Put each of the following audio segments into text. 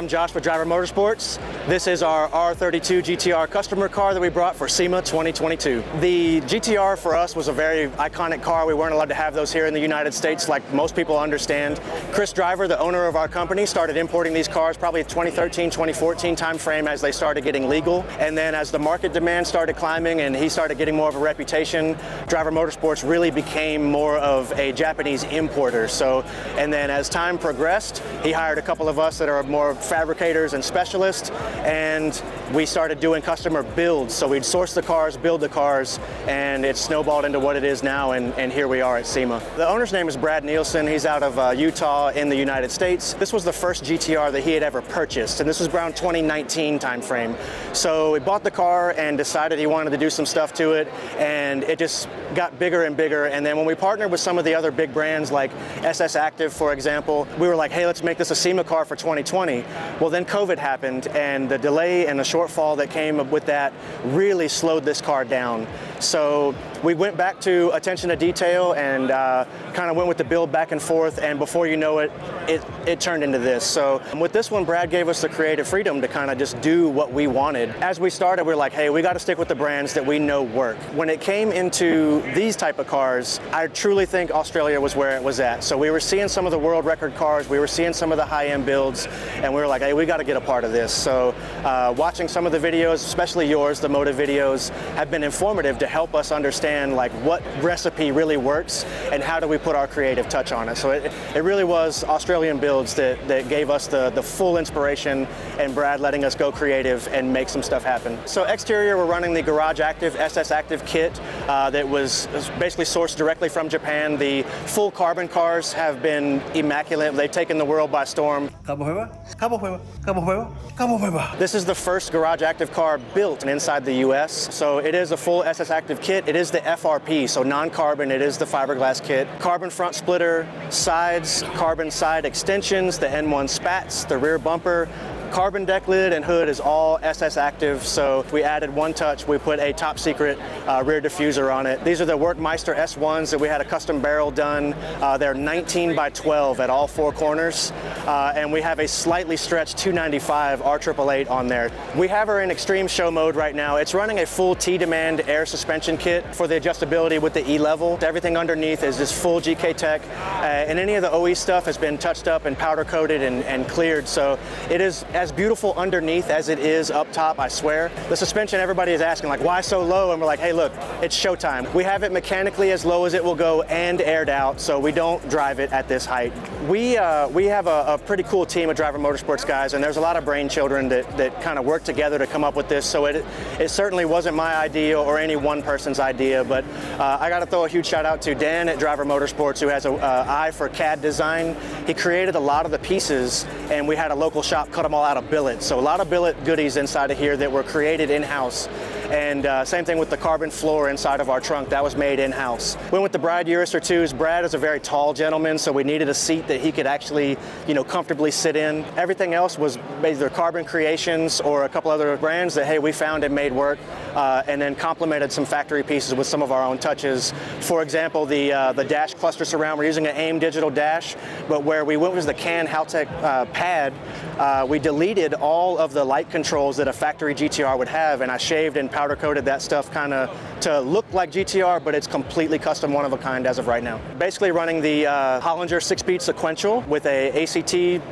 I'm Josh with Driver Motorsports. This is our R32 GT-R customer car that we brought for SEMA 2022. The GT-R for us was a very iconic car. We weren't allowed to have those here in the United States like most people understand. Chris Driver, the owner of our company, started importing these cars probably 2013, 2014 timeframe as they started getting legal. And then as the market demand started climbing and he started getting more of a reputation, Driver Motorsports really became more of a Japanese importer. And then as time progressed, he hired a couple of us that are more fabricators and specialists, and we started doing customer builds. So we'd source the cars, build the cars, and it snowballed into what it is now, and here we are at SEMA. The owner's name is Brad Nielsen. He's out of Utah in the United States. This was the first GT-R that he had ever purchased, and this was around 2019 timeframe. So we bought the car and decided he wanted to do some stuff to it, and it just got bigger and bigger. And then when we partnered with some of the other big brands like SS Active, for example, we were like, hey, let's make this a SEMA car for 2020. Well, then COVID happened, and the delay and the shortfall that came with that really slowed this car down. So we went back to attention to detail and kind of went with the build back and forth, and before you know it, it turned into this. So with this one, Brad gave us the creative freedom to kind of just do what we wanted. As we started, we were like, hey, we got to stick with the brands that we know work. When it came into these type of cars, I truly think Australia was where it was at. So we were seeing some of the world record cars, we were seeing some of the high-end builds, and we were like, hey, we got to get a part of this. So watching some of the videos, especially yours, the motive videos, have been informative to help us understand like what recipe really works and how do we put our creative touch on it. So it really was Australian builds that gave us the full inspiration, and Brad letting us go creative and make some stuff happen. So exterior, we're running the Garage Active SS Active kit that was basically sourced directly from Japan. The full carbon cars have been immaculate. They've taken the world by storm. This is the first Garage Active car built inside the US. So it is a full SS Active kit. It is the FRP, so non-carbon. It is the fiberglass kit. Carbon front splitter, sides, carbon side extensions, the N1 spats, the rear bumper. Carbon deck lid and hood is all SS Active, so we added one touch. We put a top secret rear diffuser on it. These are the Workmeister S1s that we had a custom barrel done. They're 19 by 12 at all four corners, and we have a slightly stretched 295 R888 on there. We have her in extreme show mode right now. It's running a full T-Demand air suspension kit for the adjustability with the E-level. Everything underneath is this full GK Tech, and any of the OE stuff has been touched up and powder coated and cleared, so it is as beautiful underneath as it is up top, I swear. The suspension, everybody is asking, like, why so low? And we're like, hey, look, it's showtime. We have it mechanically as low as it will go and aired out, so we don't drive it at this height. We have a pretty cool team of Driver Motorsports guys, and there's a lot of brain children that kind of work together to come up with this, so it certainly wasn't my idea or any one person's idea, but I got to throw a huge shout out to Dan at Driver Motorsports, who has an eye for CAD design. He created a lot of the pieces, and we had a local shop cut them all out of billet. So a lot of billet goodies inside of here that were created in-house. And same thing with the carbon floor inside of our trunk, that was made in-house. Went with the Brad Urister 2s. Brad is a very tall gentleman, so we needed a seat that he could actually, comfortably sit in. Everything else was either carbon creations or a couple other brands that, hey, we found and made work, and then complemented some factory pieces with some of our own touches. For example, the dash cluster surround, we're using an AIM digital dash, but where we went was the CAN Haltech pad. We deleted all of the light controls that a factory GT-R would have, and I shaved and powder coated that stuff kind of to look like GT-R, but it's completely custom, one of a kind as of right now. Basically running the Hollinger 6-speed sequential with a ACT,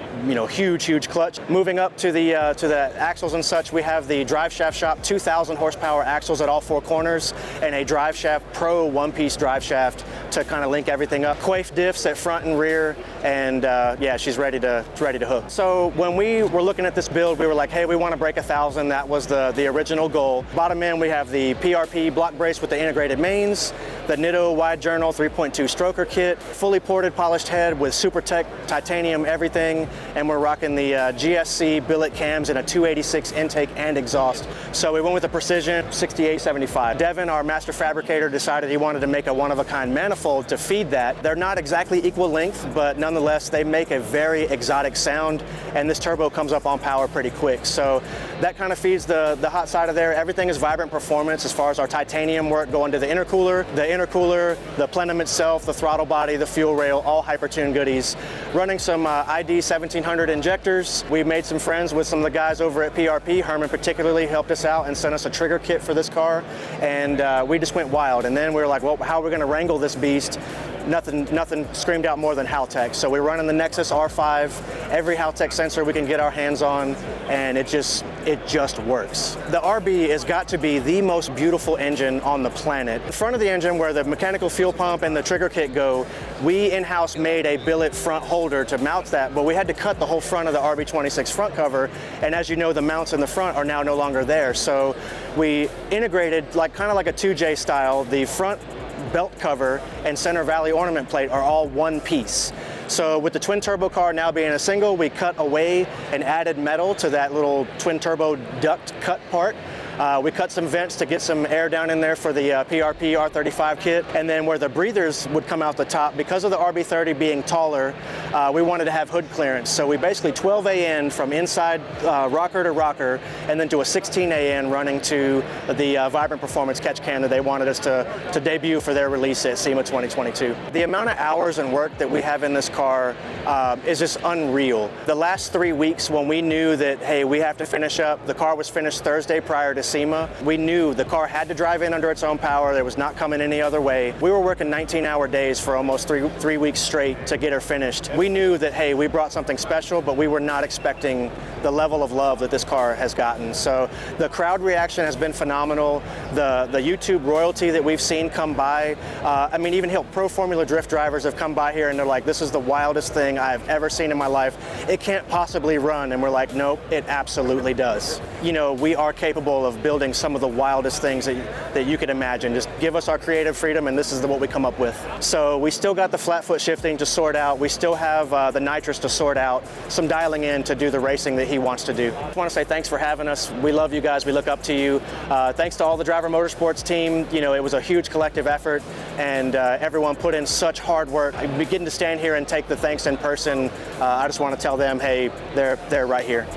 huge clutch. Moving up to the axles and such, we have the Drive Shaft Shop 2,000 horsepower axles at all four corners, and a Drive Shaft Pro one-piece drive shaft to kind of link everything up. Quaife diffs at front and rear, and yeah, she's ready to hook. So when we were looking at this build, we were like, hey, we want to break 1,000. That was the original goal. Bottom end, we have the PRP block brace with the integrated mains, the Nitto wide journal 3.2 stroker kit, fully ported polished head with SuperTech titanium everything, and we're rocking the GSC billet cams in a 286 intake and exhaust. So we went with the Precision 6875. Devin, our master fabricator, decided he wanted to make a one-of-a-kind manifold to feed that. They're not exactly equal length, but nonetheless, they make a very exotic sound, and this turbo comes up on power pretty quick. So that kind of feeds the hot side of there. Everything is Vibrant Performance as far as our titanium work going to the intercooler, the plenum itself, the throttle body, the fuel rail, all Hypertune goodies. Running some ID 1700 injectors. We made some friends with some of the guys over at PRP. Herman particularly helped us out and sent us a trigger kit for this car, and we just went wild. And then we were like, well, how are we going to wrangle this beast? Nothing screamed out more than Haltech. So we're running the Nexus R5, every Haltech sensor we can get our hands on, and it just works. The RB has got to be the most beautiful engine on the planet. In front of the engine, where the mechanical fuel pump and the trigger kit go, we in-house made a billet front holder to mount that, but we had to cut the whole front of the RB26 front cover, and as you know, the mounts in the front are now no longer there. So we integrated, kind of like a 2J style, the front belt cover and center valley ornament plate are all one piece. So with the twin turbo car now being a single, we cut away and added metal to that little twin turbo duct cut part. We cut some vents to get some air down in there for the PRP R35 kit. And then where the breathers would come out the top, because of the RB30 being taller, we wanted to have hood clearance. So we basically 12 AN from inside rocker to rocker, and then do a 16 AN running to the Vibrant Performance catch can that they wanted us to debut for their release at SEMA 2022. The amount of hours and work that we have in this car is just unreal. The last 3 weeks when we knew that, hey, we have to finish up, the car was finished Thursday prior to SEMA. We knew the car had to drive in under its own power. There was not coming any other way. We were working 19-hour days for almost three weeks straight to get her finished. We knew that, hey, we brought something special, but we were not expecting the level of love that this car has gotten. So the crowd reaction has been phenomenal. The YouTube royalty that we've seen come by, I mean, even pro Formula Drift drivers have come by here and they're like, this is the wildest thing I've ever seen in my life. It can't possibly run. And we're like, nope, it absolutely does. You know, we are capable of building some of the wildest things that you could imagine. Just give us our creative freedom and this is what we come up with. So we still got the flat foot shifting to sort out. We still have the nitrous to sort out, some dialing in to do the racing that he wants to do. I just want to say thanks for having us. We love you guys. We look up to you. Thanks to all the Driver Motorsports team. You know, it was a huge collective effort and everyone put in such hard work. Getting to stand here and take the thanks in person, I just want to tell them, hey, they're right here.